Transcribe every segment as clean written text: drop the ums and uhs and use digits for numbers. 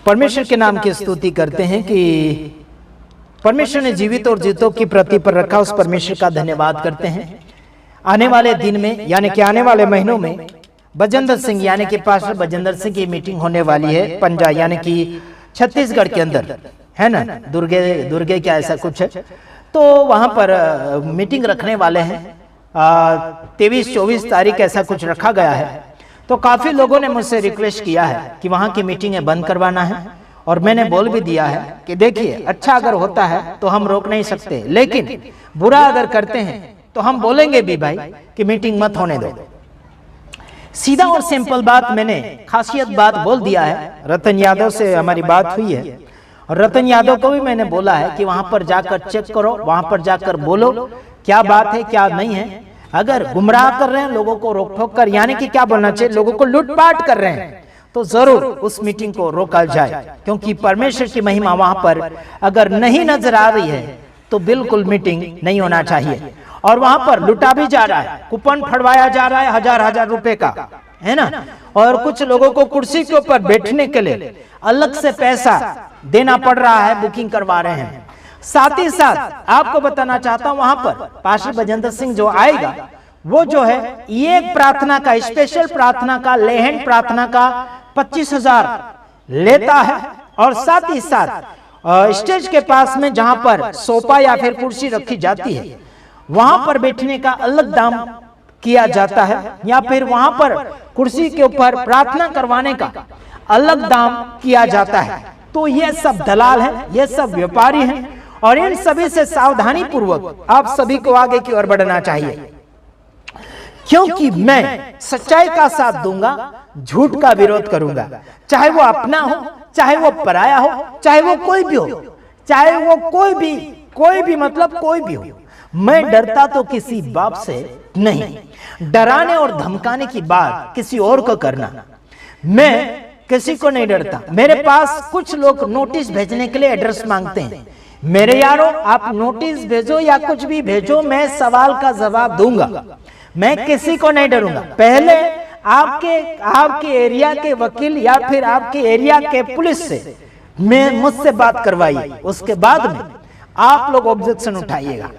परमेश्वर के नाम की स्तुति करते हैं कि परमेश्वर ने जीवित और जीतों की प्रति पर रखा, उस परमेश्वर का धन्यवाद करते हैं। आने वाले दिन में यानी कि आने वाले महीनों में बजेंद्र सिंह यानी कि पास्टर बजेंद्र सिंह की मीटिंग होने वाली है पंजाब यानी कि छत्तीसगढ़ के अंदर, है ना, दुर्गे क्या ऐसा कुछ है। तो वहां पर मीटिंग रखने वाले हैं 23-24 तारीख ऐसा कुछ रखा गया है। तो काफी लोगों ने मुझसे रिक्वेस्ट किया है कि वहां की मीटिंगें बंद करवाना है, और मैंने बोल भी दिया है कि देखिए अच्छा अगर होता है तो हम रोक नहीं सकते, लेकिन बुरा अगर करते हैं तो हम बोलेंगे भी भाई कि मीटिंग मत होने दो। सीधा और सिंपल बात मैंने खासियत बात बोल दिया है। रतन यादव से हमारी बात हुई है और रतन यादव को भी मैंने बोला है कि वहां पर जाकर चेक करो, वहां पर जाकर बोलो क्या बात है क्या नहीं है। अगर गुमराह कर रहे हैं लोगों को, रोक ठोक कर यानी कि क्या बोलना चाहिए, लोगों को लूटपाट कर रहे हैं, तो जरूर उस मीटिंग को रोका जाए, क्योंकि परमेश्वर की महिमा वहां पर अगर नहीं नजर आ रही है तो बिल्कुल मीटिंग नहीं होना चाहिए। और वहां पर लुटा भी जा रहा है, कूपन फड़वाया जा रहा है हजार रुपए का, है ना, और कुछ लोगों को कुर्सी के ऊपर बैठने के लिए अलग से पैसा देना पड़ रहा है, बुकिंग करवा रहे हैं। साथ ही साथ आपको बताना चाहता हूं वहां पर पास्टर बजेंद्र सिंह जो आएगा वो जो है ये प्रार्थना का स्पेशल प्रार्थना का लेहन प्रार्थना का 25,000 लेता है, और साथ ही साथ स्टेज के पास में जहां पर सोफा या फिर कुर्सी रखी जाती है वहां पर बैठने का अलग दाम किया जाता है, या फिर वहां पर कुर्सी के ऊपर प्रार्थना करवाने का अलग दाम किया जाता है। तो ये सब दलाल है, ये सब व्यापारी हैं, और इन सभी से सावधानी पूर्वक आप सभी को आगे की ओर बढ़ना चाहिए, क्योंकि मैं सच्चाई का साथ दूंगा, झूठ का विरोध करूंगा, चाहे वो अपना हो, चाहे वो पराया हो, चाहे वो कोई भी हो, चाहे वो कोई भी मतलब कोई भी हो। मैं डरता तो किसी बाप से नहीं, डराने और धमकाने की बात किसी और को करना, मैं किसी को नहीं डरता। मेरे पास कुछ लोग नोटिस भेजने के लिए एड्रेस मांगते हैं, मेरे यारों आप नोटिस भेजो या कुछ भी भेजो, मैं सवाल का जवाब दूंगा, मैं किसी को नहीं डरूंगा। पहले आपके एरिया के वकील या फिर आपके एरिया के पुलिस से मैं मुझसे बात करवाइए, उसके बाद में आप लोग ऑब्जेक्शन उठाइएगा।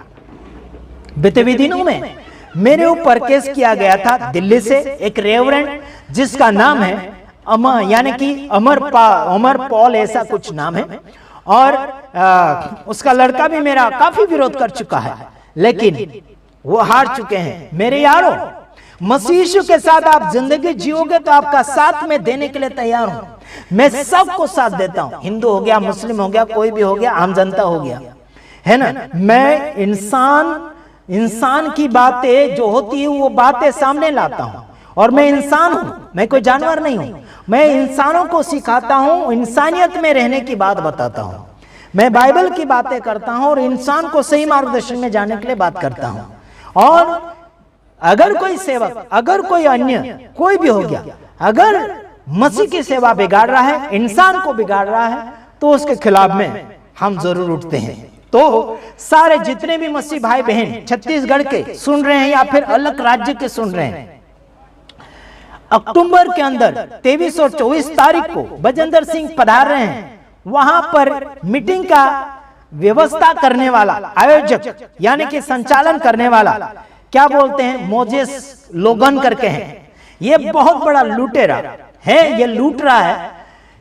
बीते दिनों में मेरे ऊपर केस किया गया था दिल्ली से एक रेवरेंड जिसका नाम है अमर यानी कि अमर पॉल ऐसा कुछ नाम है, और उसका लड़का भी मेरा काफी विरोध कर चुका है, लेकिन वो हार चुके हैं। मेरे यारों मसीह यीशु के साथ आप जिंदगी जियोगे तो आपका साथ में देने के लिए तैयार हूं, मैं सबको साथ देता हूं, हिंदू हो गया, मुस्लिम हो गया, कोई भी हो गया, आम जनता हो गया, है ना। मैं इंसान की बातें जो होती है वो बातें सामने लाता हूं, और मैं इंसान हूं, मैं कोई जानवर नहीं हूं। मैं इंसानों को सिखाता हूं, इंसानियत में रहने की बात बताता हूं, मैं बाइबल की बातें करता हूं और इंसान को सही मार्गदर्शन में जाने के लिए बात करता हूं। और अगर कोई सेवक, अगर कोई अन्य कोई भी हो गया, अगर मसीह की सेवा बिगाड़ रहा है, इंसान को बिगाड़ रहा है, तो उसके खिलाफ में हम जरूर उठते हैं। तो सारे जितने भी मसीह भाई बहन छत्तीसगढ़ के सुन रहे हैं या फिर अलग राज्य के सुन रहे हैं, अक्टूबर के अंदर 23 और 24 तारीख को बजेंद्र सिंह पधार रहे हैं। वहां पर मीटिंग का व्यवस्था करने वाला आयोजक यानी कि संचालन करने वाला क्या बोलते हैं, मोजेस लोगन करके हैं। ये बहुत बड़ा लुटेरा है, ये लूट रहा है,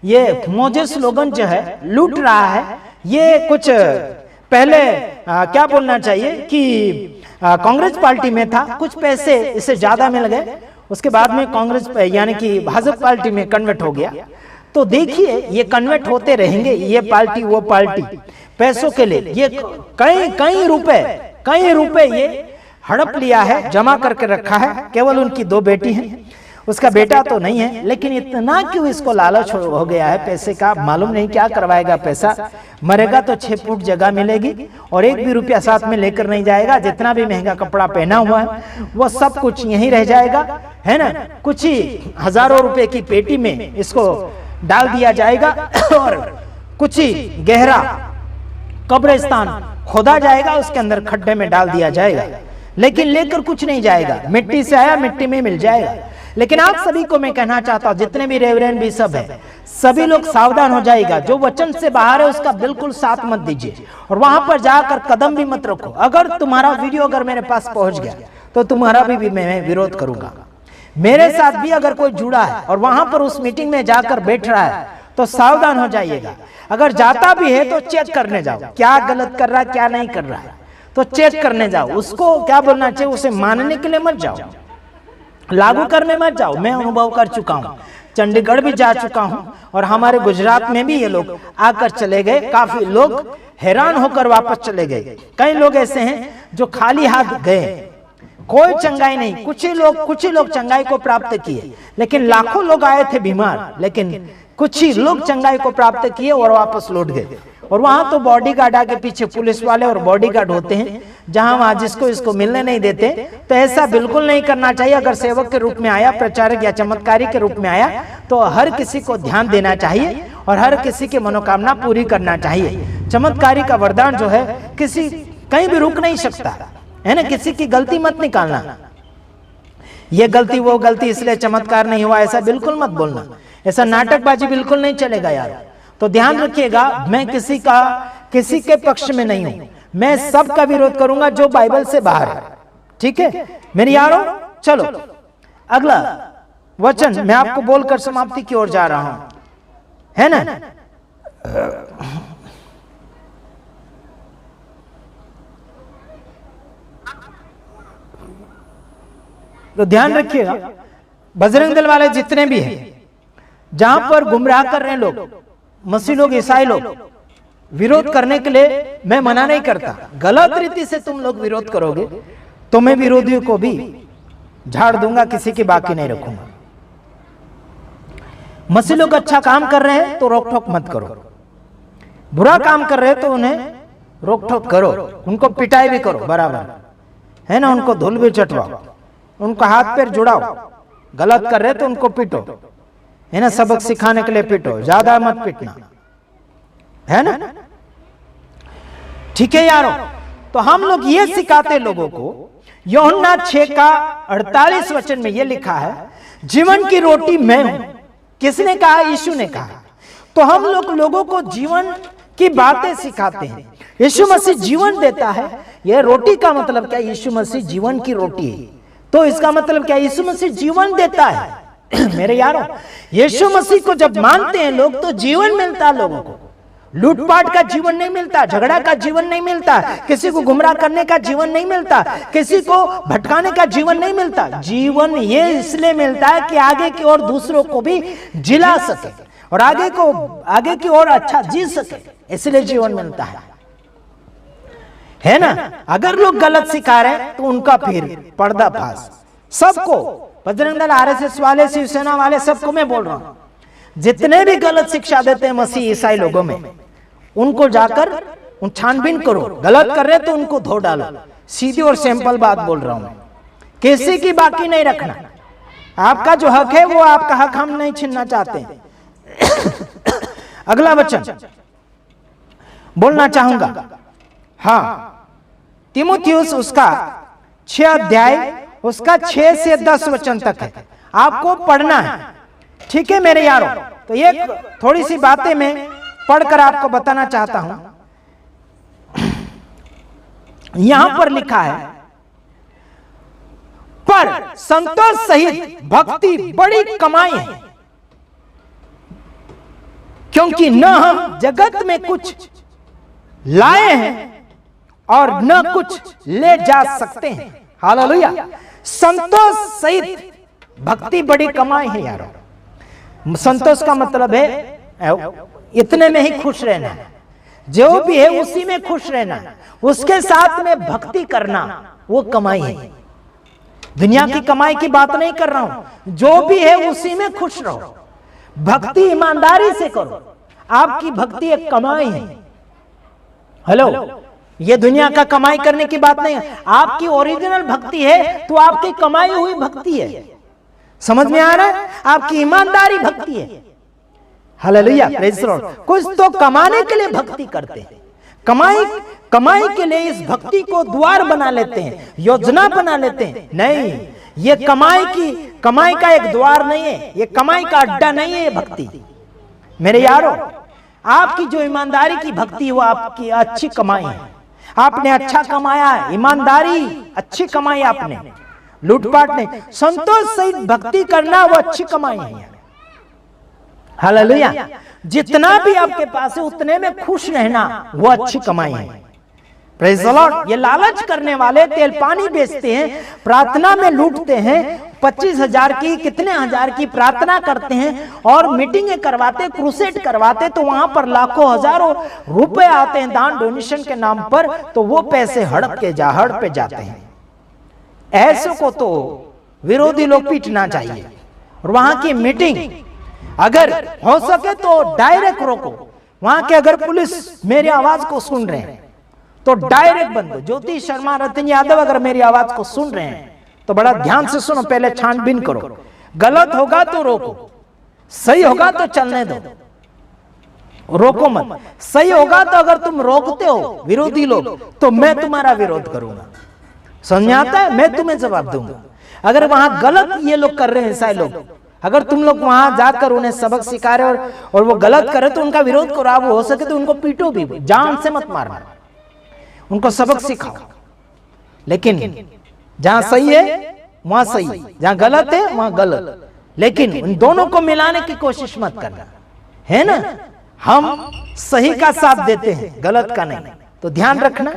ये मोजेस लोगन जो है लूट रहा है। ये कुछ पहले क्या बोलना चाहिए कि कांग्रेस पार्टी में था, कुछ पैसे इसे ज्यादा मिल गए, उसके बाद में कांग्रेस यानी कि भाजपा पार्टी में कन्वर्ट हो गया। तो देखिए ये कन्वर्ट होते रहेंगे, ये पार्टी वो पार्टी, पैसों के लिए ये कई रुपए ये हड़प लिया है, जमा करके रखा है। केवल उनकी 2 बेटी हैं, उसका बेटा तो नहीं है, लेकिन इतना क्यों इसको लालच हो गया है पैसे का, मालूम नहीं क्या करवाएगा पैसा। मरेगा तो 6 फुट जगह मिलेगी और 1 भी रुपया साथ में लेकर नहीं जाएगा। जितना भी महंगा कपड़ा पहना हुआ है वो सब कुछ यहीं रह जाएगा, है ना। कुछ ही हजारों रुपए की पेटी में इसको डाल दिया जाएगा और कुछ ही गहरा कब्रिस्तान खोदा जाएगा, उसके अंदर खड्डे में डाल दिया जाएगा, लेकिन लेकर कुछ नहीं जाएगा। मिट्टी से आया मिट्टी में मिल जाएगा। लेकिन आप सभी को मैं कहना चाहता हूं, जितने भी रेवरेंड बिशप है, सभी लोग सावधान हो जाएगा। जो वचन से बाहर है उसका बिल्कुल साथ मत दीजिए, और वहां पर जाकर कदम भी मत रखो। अगर तुम्हारा वीडियो अगर मेरे पास पहुंच गया तो तुम्हारा भी मैं विरोध करूंगा। मेरे साथ भी अगर कोई जुड़ा है और वहां पर उस मीटिंग में जाकर बैठ रहा है तो सावधान हो जाइएगा। अगर जाता भी है तो चेक करने जाओ, क्या गलत कर रहा है क्या नहीं कर रहा है, तो चेक करने जाओ। उसको क्या बोलना चाहिए, उसे मानने के लिए मत जाओ, लागू करने मत जाओ। मैं अनुभव कर चुका हूं, चंडीगढ़ भी जा चुका हूं, और हमारे गुजरात में भी ये लोग आकर चले गए। काफी लोग हैरान होकर वापस चले गए। कई लोग ऐसे हैं जो खाली हाथ गए, कोई चंगाई नहीं। कुछ ही लोग चंगाई को प्राप्त किए, लेकिन लाखों लोग आए थे बीमार, लेकिन कुछ ही लोग चंगाई को प्राप्त किए और वापस लौट गए। और वहां तो बॉडीगार्ड आगे पीछे पुलिस वाले और बॉडीगार्ड होते हैं, जहां वहां जिसको इसको मिलने नहीं देते। तो ऐसा बिल्कुल नहीं करना चाहिए। अगर सेवक के रूप में आया, प्रचारक या चमत्कारी के रूप में आया, तो हर किसी को ध्यान देना चाहिए और हर किसी की मनोकामना पूरी करना चाहिए। चमत्कारी का वरदान जो है किसी कहीं भी रुक नहीं सकता है ना। किसी की गलती मत निकालना, ये गलती वो गलती इसलिए चमत्कार नहीं हुआ, ऐसा बिल्कुल मत बोलना। ऐसा नाटकबाजी बिल्कुल नहीं चलेगा यार। तो ध्यान रखिएगा, मैं किसी के पक्ष में नहीं हूं। मैं सबका विरोध करूंगा जो बाइबल से बाहर है, ठीक है मेरे यारों। चलो अगला वचन मैं आपको बोलकर समाप्ति की ओर जा रहा हूं, है ना। तो ध्यान रखिएगा, बजरंग दल वाले जितने भी हैं, जहां पर गुमराह कर रहे हैं लोग, मसीह लोग, ईसाई लोग, विरोध करने के लिए मैं मना नहीं करता। गलत रीति से तुम लोग विरोध करोगे तो मैं विरोधियों को भी झाड़ दूंगा, किसी की बाकी नहीं रखूंगा। मसीह लोग अच्छा काम कर रहे हैं तो रोक टोक मत करो, बुरा काम कर रहे हैं तो उन्हें रोक टोक करो, उनको पिटाई भी करो बराबर, है ना। उनको धूल भी चटवाओ, उनको हाथ पैर जुड़ाओ। गलत कर रहे तो उनको पीटो, है ना। सबक सिखाने के लिए पीटो, ज्यादा मत पीटना, है ना। ठीक है यारों, तो हम लोग ये सिखाते लोगों को। यूहन्ना 6:48 वचन में ये लिखा है, जीवन की रोटी मैं हूं। किसने कहा? यीशु ने कहा। तो हम लोग लोगों को जीवन की बातें सिखाते हैं। यीशु मसीह जीवन देता है। यह रोटी का मतलब क्या? यीशु मसीह जीवन की रोटी है। तो इसका मतलब क्या? यीशु मसीह जीवन देता है। मेरे यारों, यीशु मसीह को जब मानते हैं लोग तो जीवन मिलता है लोगों को। लूटपाट का जीवन नहीं मिलता, झगड़ा का जीवन नहीं मिलता, किसी को गुमराह करने का जीवन नहीं मिलता, किसी को भटकाने का जीवन नहीं मिलता। जीवन ये इसलिए मिलता है कि आगे की ओर दूसरों को भी जिला सके और आगे की ओर अच्छा जी सके, इसलिए जीवन मिलता है ना। अगर लोग गलत सिखा रहे हैं तो उनका फिर पर्दाफाश सबको, बजरंग दल, आरएसएस वाले, शिवसेना वाले, सबको मैं बोल रहा हूं, जितने भी गलत शिक्षा देते हैं मसीह ईसाई लोगों में, उनको जाकर छानबीन करो। गलत कर रहे तो उनको धो डालो। सीधी और सिंपल बात बोल रहा हूं, किसी की बाकी नहीं रखना। आपका जो हक है वो आपका हक हम नहीं छीनना चाहते। अगला वचन बोलना चाहूंगा, हाँ, तीमुथियुस उसका 6 अध्याय उसका 6 से 10 वचन तक है, आपको पढ़ना है, ठीक है मेरे यारों। तो ये थोड़ी सी बातें मैं पढ़कर आपको बताना चाहता हूं। यहां पर लिखा है, पर संतोष सहित भक्ति बड़ी कमाई है, क्योंकि न हम जगत में कुछ लाए हैं और न कुछ ले जा सकते हैं। हालेलुया। संतोष सहित भक्ति बड़ी कमाई है यारों। संतोष का मतलब है इतने में ही खुश रहना, जो भी है उसी में खुश रहना, उसके साथ में भक्ति करना, वो कमाई है। दुनिया की कमाई की बात नहीं कर रहा हूं, जो भी है उसी में खुश रहो, भक्ति ईमानदारी से करो। आपकी भक्ति एक कमाई है। हेलो, ये दुनिया का कमाई करने की बात नहीं है। आपकी ओरिजिनल भक्ति है तो आपकी कमाई हुई भक्ति है। समझ में आ रहा है? आपकी ईमानदारी भक्ति है। Hallelujah, praise the Lord. कुछ तो कमाने के लिए भक्ति करते हैं, कमाई के लिए इस भक्ति को द्वार बना लेते हैं, योजना बना लेते हैं। नहीं, ये कमाई का एक द्वार नहीं है, ये कमाई का अड्डा नहीं है। ये भक्ति मेरे यारों, आपकी जो ईमानदारी की भक्ति वो आपकी अच्छी कमाई है। आपने अच्छा कमाया है, ईमानदारी अच्छी कमाई आपने, लूटपाट नहीं। संतोष सहित भक्ति करना वो अच्छी कमाई है। हालेलुया। जितना भी आपके पास है उतने में खुश रहना वो अच्छी कमाई है। Praise the Lord. ये लालच करने वाले तेल पानी बेचते हैं, प्रार्थना में लूटते हैं, 25,000 की कितने हजार की प्रार्थना करते हैं और मीटिंगें करवाते, क्रूसेड करवाते, तो वहां पर लाखों हजारों रुपए आते हैं दान डोनेशन के नाम पर, तो वो पैसे हड़प पे जाते हैं। ऐसे को तो विरोधी लोग पीटना चाहिए। और वहां की मीटिंग अगर हो सके तो डायरेक्ट रोको। वहां के अगर पुलिस मेरी आवाज को सुन रहे हैं तो डायरेक्ट बंद करो। ज्योति शर्मा, रतन यादव अगर मेरी आवाज को सुन रहे हैं तो बड़ा ध्यान से सुनो, पहले छानबीन करो। गलत होगा तो रोको, सही होगा तो चलने दो, रोको मत। सही होगा तो अगर तुम रोकते हो विरोधी लोग तो मैं तुम्हारा विरोध करूंगा। समझ आता है? मैं तुम्हें जवाब दूंगा। अगर वहां गलत ये लोग कर रहे हैं, ईसाई लोग, अगर तुम लोग वहां जाकर उन्हें सबक सिखा रहे और वो गलत करे तो उनका विरोध करो। आप हो सके तो उनको पीटो भी, जान से मत मारना, उनको सबक सिखाओ। लेकिन जहां सही है वहां सही, जहां गलत है वहां गलत, लेकिन इन दोनों को मिलाने की कोशिश मत करना, है ना। हम सही का साथ देते हैं, गलत का नहीं। तो ध्यान रखना,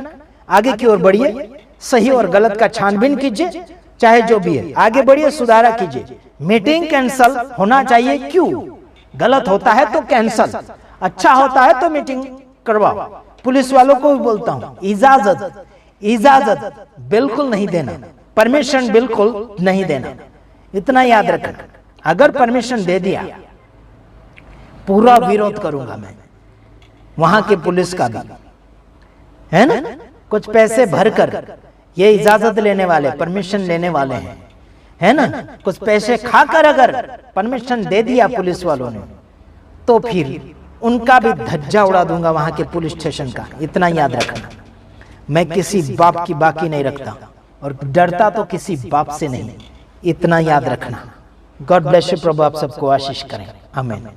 आगे की ओर बढ़िए, सही और गलत का छानबीन कीजिए, चाहे जो भी है आगे बढ़िए, सुधारा कीजिए। मीटिंग कैंसल होना चाहिए, क्यों? गलत होता है तो कैंसल, अच्छा होता है तो मीटिंग करवाओ। पुलिस वालों को भी बोलता हूं, इजाजत बिल्कुल नहीं देना, परमिशन बिल्कुल नहीं देना, इतना याद रखना। अगर परमिशन दे दिया पूरा विरोध करूंगा मैं, वहां के पुलिस का भी, है ना। कुछ पैसे भरकर ये इजाजत लेने वाले, परमिशन लेने वाले हैं, है ना। कुछ पैसे खाकर अगर परमिशन दे दिया पुलिस वालों ने तो फिर उनका भी धज्जा उड़ा दूंगा वहां के पुलिस स्टेशन का, इतना याद रखना। मैं किसी बाप की बाकी नहीं रखता और डरता तो किसी बाप से नहीं, इतना याद रखना। God bless you. प्रभु आप सबको आशीष करें। आमीन।